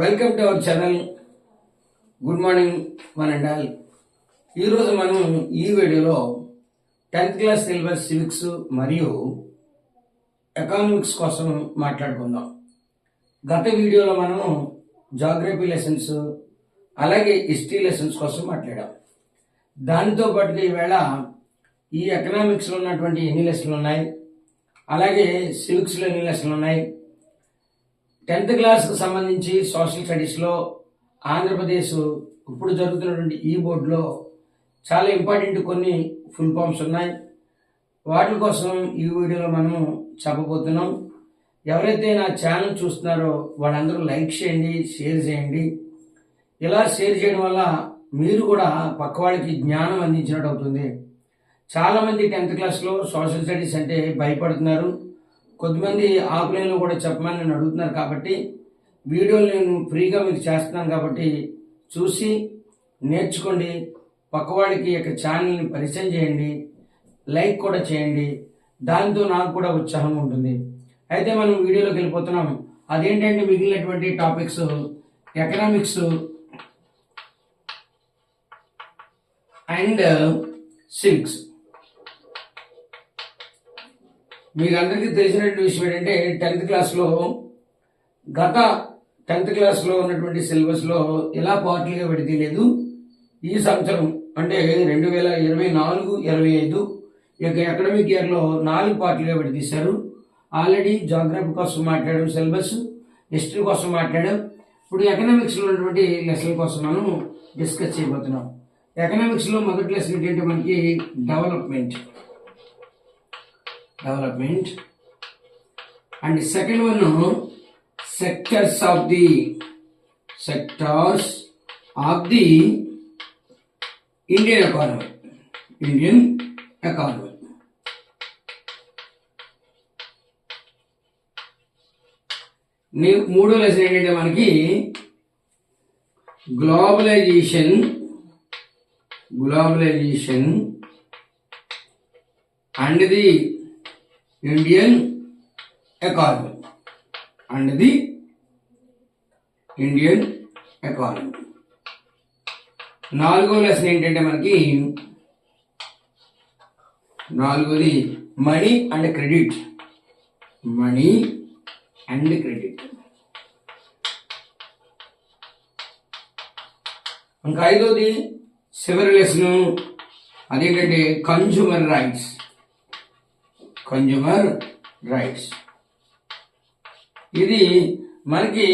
Welcome to our channel. Good morning one and all. ఈరోజు మనం ఈ వీడియోలో 10th క్లాస్ సిలబస్ సివిక్స్ మరియు ఎకనామిక్స్ కోసం మాట్లాడుకుందాం. గత వీడియోలో మనం జాగ్రఫీ లెసన్స్ అలాగే హిస్టరీ లెసన్స్ కోసం మాట్లాడాం. దానితో పాటుగా ఈవేళ ఈ ఎకనామిక్స్లో ఉన్నటువంటి ఎన్ని లెసన్లు ఉన్నాయి, అలాగే సివిక్స్లో ఎన్ని లెసన్లు ఉన్నాయి, 10th క్లాస్కి సంబంధించి సోషల్ స్టడీస్లో ఆంధ్రప్రదేశ్ ఇప్పుడు జరుగుతున్నటువంటి ఈ బోర్డులో చాలా ఇంపార్టెంట్ కొన్ని ఫుల్ ఫామ్స్ ఉన్నాయి. వాటి కోసం ఈ వీడియోలో మనం చెప్పబోతున్నాం. ఎవరైతే నా ఛానల్ చూస్తున్నారో వాళ్ళందరూ లైక్ చేయండి, షేర్ చేయండి. ఇలా షేర్ చేయడం వల్ల మీరు కూడా పక్క వాళ్ళకి జ్ఞానం అందించినట్టు అవుతుంది. చాలామంది 10th క్లాస్లో సోషల్ స్టడీస్ అంటే భయపడుతున్నారు. కొద్దిమంది ఆఫ్లైన్లో కూడా చెప్పమని నన్ను అడుగుతున్నారు. కాబట్టి వీడియోలు నేను ఫ్రీగా మీకు చేస్తున్నాను కాబట్టి చూసి నేర్చుకోండి. పక్కవాడికి యొక్క ఛానల్ని పరిచయం చేయండి, లైక్ కూడా చేయండి. దాంతో నాకు కూడా ఉత్సాహం ఉంటుంది. అయితే మనం వీడియోలోకి వెళ్ళిపోతున్నాం. అదేంటంటే మిగిలినటువంటి టాపిక్స్ ఎకనామిక్స్ అండ్ సివిక్స్. మీకు అందరికీ తెలిసినటువంటి విషయం ఏంటంటే 10th క్లాస్లో గత 10th క్లాస్లో ఉన్నటువంటి సిలబస్లో ఎలా పార్టీలుగా విడతీయలేదు. ఈ సంవత్సరం అంటే 2024-25 యొక్క అకాడమిక్ ఇయర్లో 4 పార్టీలుగా విడతీశారు. ఆల్రెడీ జాగ్రఫీ కోసం మాట్లాడాం, సిలబస్ హిస్టరీ కోసం మాట్లాడాం. ఇప్పుడు ఎకనామిక్స్లో ఉన్నటువంటి లెసన్ కోసం మనం డిస్కస్ చేయబోతున్నాం. ఎకనామిక్స్లో మొదటి లెసన్ ఏంటంటే మనకి development and the second one sectors of the Indian economy. మూడో లెసన్ ఏంటంటే మనకి globalisation and the Indian economy. నాలుగో లెసన్ ఏంటంటే మనకి నాలుగోది మనీ అండ్ క్రెడిట్. ఇంకా ఐదోది చివరి లెసన్ అదేంటంటే కన్జ్యూమర్ రైట్స్. ఇది మనకి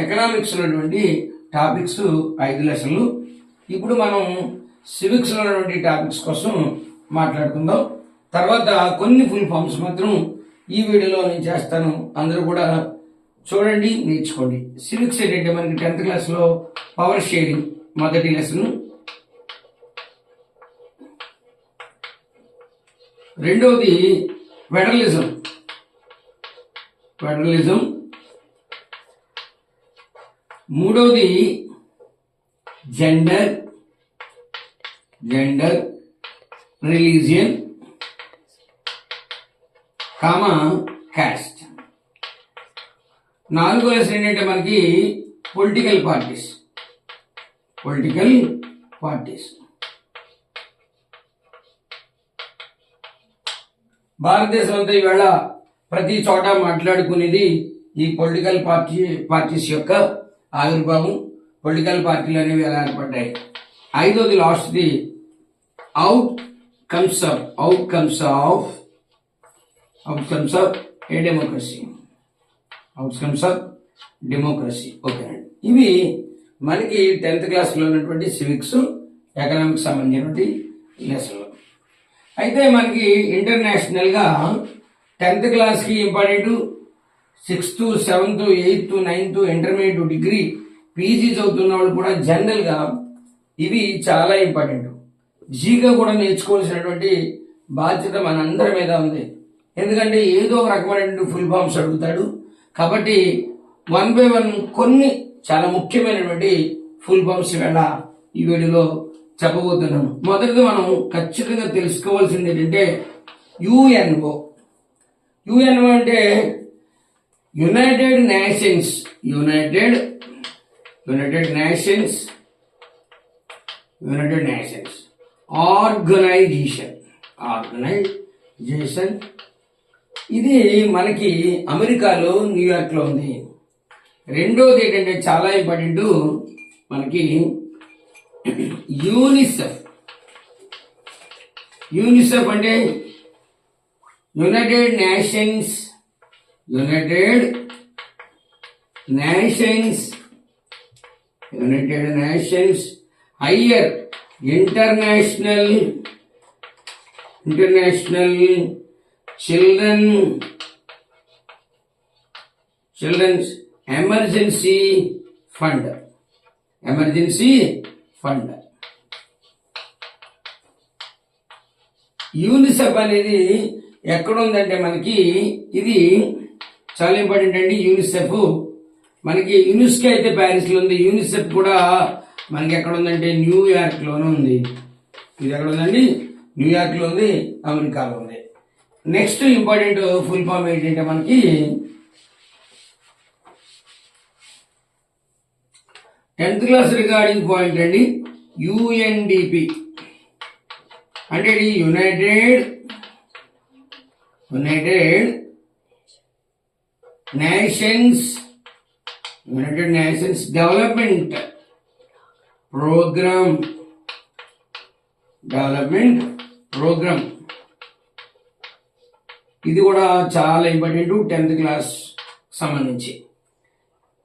ఎకనామిక్స్ ఉన్నటువంటి టాపిక్స్ 5 లెసన్లు. ఇప్పుడు మనం సివిక్స్ ఉన్నటువంటి టాపిక్స్ కోసం మాట్లాడుకుందాం. తర్వాత కొన్ని ఫుల్ ఫామ్స్ మాత్రం ఈ వీడియోలో నేను చేస్తాను. అందరూ కూడా చూడండి, నేర్చుకోండి. సివిక్స్ ఏంటంటే మనకి 10th క్లాస్లో పవర్ షేరింగ్ మొదటి లెసన్. రెండవది ఫెడరలిజం. మూడవది జెండర్, రిలీజియన్, కాస్ట్. నాలుగో లెసన్ ఏంటంటే మనకి పొలిటికల్ పార్టీస్. భారతదేశం అంతా ఈవేళ ప్రతి చోట మాట్లాడుకునేది ఈ పొలిటికల్ పార్టీస్ యొక్క ఆవిర్భావం. పొలిటికల్ పార్టీలు అనేవి ఎలా ఏర్పడ్డాయి. ఐదోది లాస్ట్ది outcomes of a democracy. Okay అండి. ఇవి మనకి 10th క్లాస్లో ఉన్నటువంటి సివిక్స్ ఎకనామిక్స్ సంబంధించినటువంటి లెసన్లు. అయితే మనకి ఇంటర్నేషనల్గా 10th క్లాస్కి important 6th, 7th, 8th, 9th intermediate, degree, PG చదువుతున్న వాళ్ళు కూడా జనరల్గా ఇవి చాలా ఇంపార్టెంట్. జీగా కూడా నేర్చుకోవాల్సినటువంటి బాధ్యత మనందరి మీద ఉంది. ఎందుకంటే ఏదో ఒక రకమైనటువంటి ఫుల్ ఫామ్స్ అడుగుతాడు. కాబట్టి 1 by 1 కొన్ని చాలా ముఖ్యమైనటువంటి ఫుల్ ఫామ్స్ వేళ ఈ వీడియోలో చెప్పబోతున్నాను. మొదటిది మనం ఖచ్చితంగా తెలుసుకోవాల్సింది ఏంటంటే యుఎన్ఓ అంటే యునైటెడ్ యునైటెడ్ నేషన్స్ ఆర్గనైజేషన్ ఇది మనకి అమెరికాలో న్యూయార్క్లో ఉంది. రెండోది ఏంటంటే చాలా ఇంపార్టెంట్ మనకి యూనిసెఫ్ అంటే United Nations Higher International Children's Emergency Fund. UNICEF అనేది ఎక్కడ ఉందంటే మనకి ఇది చాలా ఇంపార్టెంట్ అండి. యూనిసెఫ్ మనకి యునెస్కో అయితే ప్యారిస్ లో ఉంది. యూనిసెఫ్ కూడా మనకి ఎక్కడ ఉందంటే న్యూయార్క్ లోనే ఉంది. ఇది ఎక్కడ ఉందండి? న్యూయార్క్ లో ఉంది, అమెరికాలో ఉంది. నెక్స్ట్ ఇంపార్టెంట్ ఫుల్ ఫామ్ ఏంటంటే మనకి 10th క్లాస్ రిగార్డింగ్ పాయింట్ అండి. UNDP అంటే యునైటెడ్ నేషన్స్ డెవలప్మెంట్ ప్రోగ్రామ్. ఇది కూడా చాలా ఇంపార్టెంట్ 10th క్లాస్ సంబంధించి.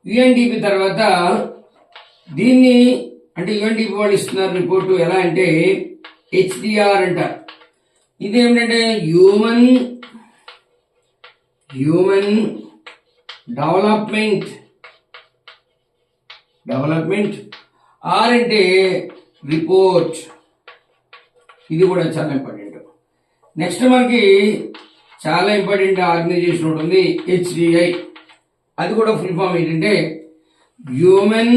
UNDP తర్వాత దీన్ని అంటే UNDP వాళ్ళు ఇస్తున్నారు రిపోర్టు ఎలా అంటే HDR అంటారు. ఇది ఏమిటంటే హ్యూమన్ డెవలప్మెంట్ ఆర్ అంటే రిపోర్ట్. ఇది కూడా చాలా ఇంపార్టెంట్. నెక్స్ట్ మనకి చాలా ఇంపార్టెంట్ ఆర్గనైజేషన్ ఒకటి ఉంది HDI. అది కూడా ఫుల్ ఫామ్ ఏంటంటే హ్యూమన్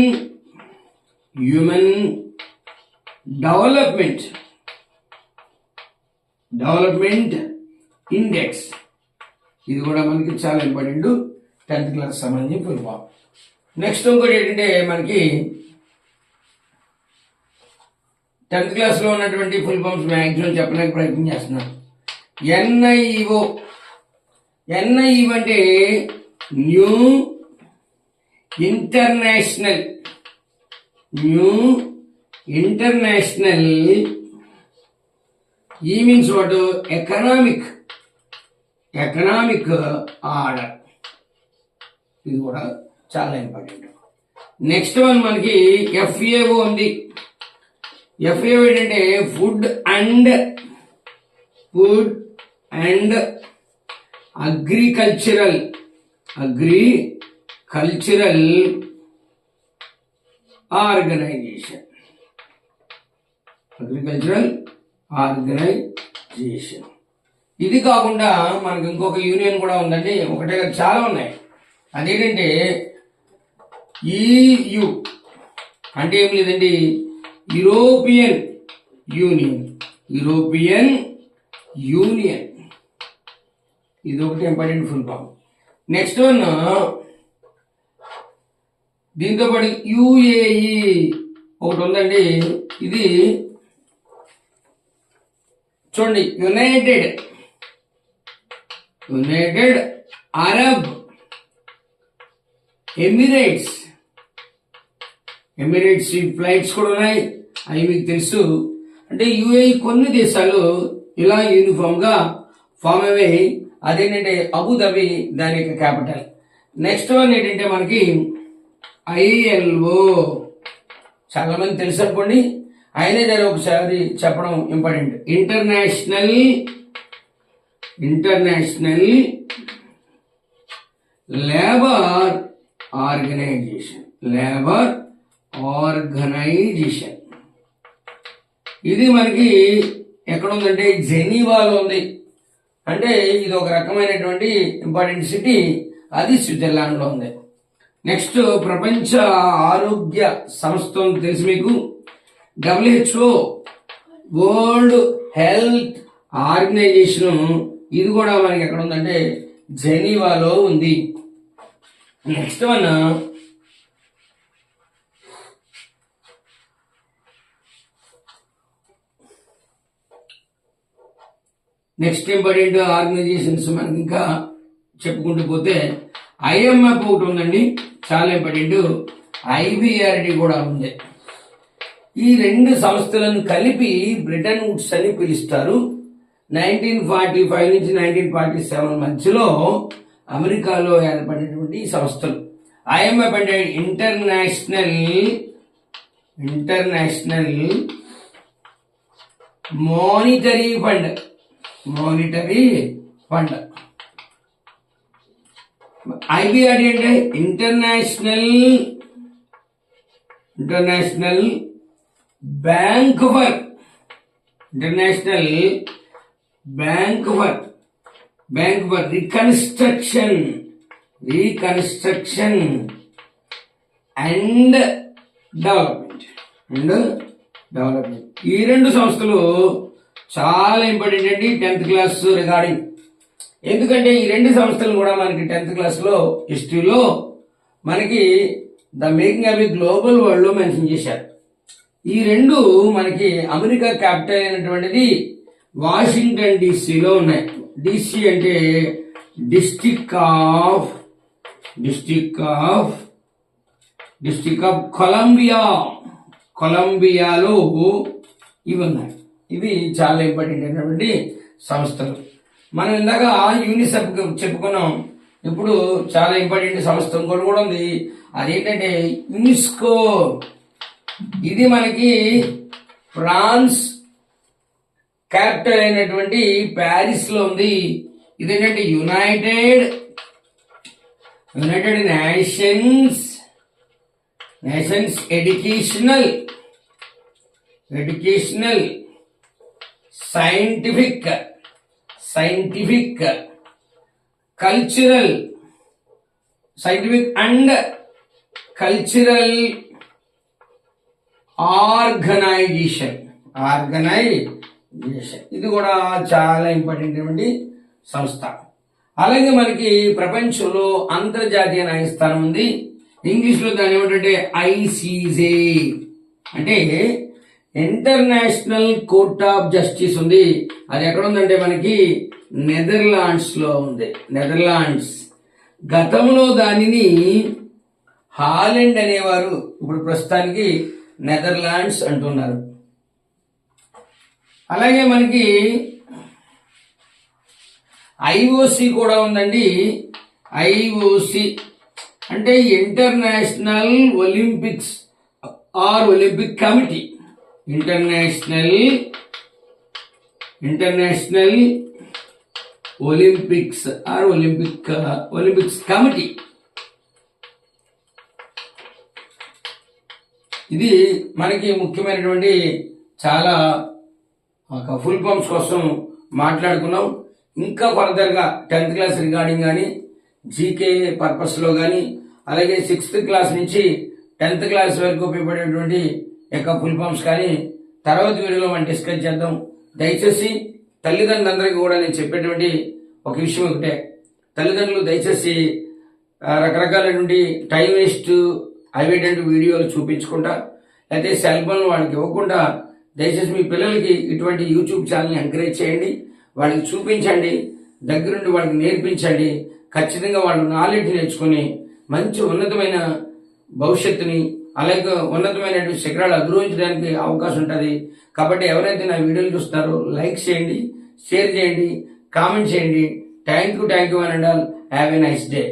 డెవలప్మెంట్ ఇండెక్స్. ఇది కూడా మనకి చాలా ఇంపార్టెంట్ 10th క్లాస్ సంబంధించి ఫుల్ ఫామ్. నెక్స్ట్ ఇంకోటి ఏంటంటే మనకి 10th క్లాస్ లో ఉన్నటువంటి ఫుల్ ఫామ్స్ మ్యాక్సిమం చెప్పడానికి ప్రయత్నం చేస్తున్నాను. NIEO అంటే న్యూ ఇంటర్నేషనల్ ఈ మీన్స్ వాట్ ఎకనామిక్ ఆర్డర్. ఇది కూడా చాలా ఇంపార్టెంట్. నెక్స్ట్ వన్ మనకి FAO ఉంది. FAO ఏంటంటే ఫుడ్ అండ్ అగ్రికల్చరల్ ఆర్గనైజేషన్. ఇది కాకుండా మనకి ఇంకొక యూనియన్ కూడా ఉందండి. ఒకటే చాలా ఉన్నాయి. అదేంటంటే EU అంటే ఏం లేదండి, యూరోపియన్ యూనియన్. ఇది ఒకటి important full form. Next one దీంతో పాటు UAE ఒకటి ఉందండి. ఇది చూడండి, యునైటెడ్ అరబ్ ఎమిరేట్స్ ఫ్లైట్స్ కూడా ఉన్నాయి. అవి మీకు తెలుసు. అంటే UAE కొన్ని దేశాలు ఇలా యూనిఫామ్ గా ఫామ్ అయ్యాయి. అదేంటంటే అబుదాబి దాని యొక్క క్యాపిటల్. నెక్స్ట్ వన్ ఏంటంటే మనకి ILO. చాలా మంది తెలుసు అనుకోండి, అయినా సరే ఒకసారి చెప్పడం ఇంపార్టెంట్. International labour organisation. ఇది మనకి ఎక్కడ ఉందంటే జెనీవాలో ఉంది. అంటే ఇది ఒక రకమైనటువంటి ఇంపార్టెంట్ సిటీ. అది స్విట్జర్లాండ్ లో ఉంది. నెక్స్ట్ ప్రపంచ ఆరోగ్య సంస్థ తెలుసు మీకు, WHO వరల్డ్ హెల్త్ ఆర్గనైజేషన్. ఇది కూడా మనకి ఎక్కడ ఉందంటే జెనీవాలో ఉంది. Next one next important organisations మనకి ఇంకా చెప్పుకుంటూ పోతే IMF ఒకటి ఉందండి, చాలా ఇంపార్టెంట్. IBRD కూడా ఉంది. ఈ రెండు సంస్థలను కలిపి బ్రిటన్ వుడ్స్ అని పిలుస్తారు. 1945 నుంచి 1947 మధ్యలో అమెరికాలో ఏర్పడినటువంటి సంస్థలు. IMF అంటే ఇంటర్నేషనల్ మానిటరీ ఫండ్. IBRD అంటే international bank for reconstruction and development. ఈ రెండు సంస్థలు చాలా ఇంపార్టెంట్ అండి 10th క్లాస్ రిగార్డింగ్. ఎందుకంటే ఈ రెండు సంస్థలు కూడా మనకి 10th క్లాస్లో హిస్టరీలో మనకి the making of the global world లో మెన్షన్ చేశారు. ఈ రెండు మనకి అమెరికా క్యాపిటల్ అయినటువంటిది వాషింగ్టన్ డీసీలో ఉన్నాయి. DC అంటే డిస్ట్రిక్ట్ ఆఫ్ కొలంబియాలో ఇవి ఉన్నాయి. ఇవి చాలా ఇంపార్టెంట్ అయినటువంటి సంస్థలు. మనం ఇందాక యూనిసెఫ్ చెప్పుకున్నాం. ఇప్పుడు చాలా ఇంపార్టెంట్ సంస్థ ఇంకోటి కూడా ఉంది, అదేంటంటే యునెస్కో. ఇది మనకి ఫ్రాన్స్ క్యాపిటల్ అయినటువంటి ప్యారిస్ లో ఉంది. ఇదేంటంటే United Nations Educational Scientific and Cultural Organisation. ఇది కూడా చాలా ఇంపార్టెంట్ అయినటువంటి సంస్థ. అలాగే మనకి ప్రపంచంలో అంతర్జాతీయ న్యాయస్థానం ఉంది. ఇంగ్లీష్ లో దాని ఏమిటంటే ICJ అంటే ఇంటర్నేషనల్ కోర్ట్ ఆఫ్ జస్టిస్ ఉంది. అది ఎక్కడ ఉందంటే మనకి నెదర్లాండ్స్ లో ఉంది. గతంలో దానిని హాలెండ్ అనేవారు, ఇప్పుడు ప్రస్తుతానికి నెదర్లాండ్స్ అంటున్నారు. అలాగే మనకి IOC కూడా ఉందండి. IOC అంటే international Olympics Olympic committee. International Olympics Olympics committee. ఇది మనకి ముఖ్యమైనటువంటి చాలా ఫుల్ ఫామ్స్ కోసం మాట్లాడుకున్నాం. ఇంకా ఫర్దర్ గా 10th క్లాస్ రిగార్డింగ్ కానీ జీకే పర్పస్ లో కానీ అలాగే 6th క్లాస్ నుంచి 10th క్లాస్ వరకు ఉపయోగపడేటువంటి యొక్క ఫుల్ ఫామ్స్ కానీ తర్వాత వీడియోలో మనం డిస్కస్ చేద్దాం. దయచేసి తల్లిదండ్రులందరికీ కూడా నేను చెప్పేటువంటి ఒక విషయం ఒకటే, తల్లిదండ్రులు దయచేసి రకరకాలైనటువంటి టైం వేస్ట్ అవేటువంటి వీడియోలు చూపించకుండా అయితే సెల్ ఫోన్ వాళ్ళకి ఇవ్వకుండా దయచేసి మీ పిల్లలకి ఇటువంటి యూట్యూబ్ ఛానల్ని ఎంకరేజ్ చేయండి. వాళ్ళకి చూపించండి, దగ్గరుండి వాళ్ళకి నేర్పించండి. ఖచ్చితంగా వాళ్ళు నాలెడ్జ్ నేర్చుకుని మంచి ఉన్నతమైన భవిష్యత్తుని అలాగే ఉన్నతమైన శిఖరాలు అధిరోహించడానికి అవకాశం ఉంటుంది. కాబట్టి ఎవరైతే నా వీడియోలు చూస్తారో లైక్ చేయండి, షేర్ చేయండి, కామెంట్ చేయండి. Thank you and all. Have a nice day.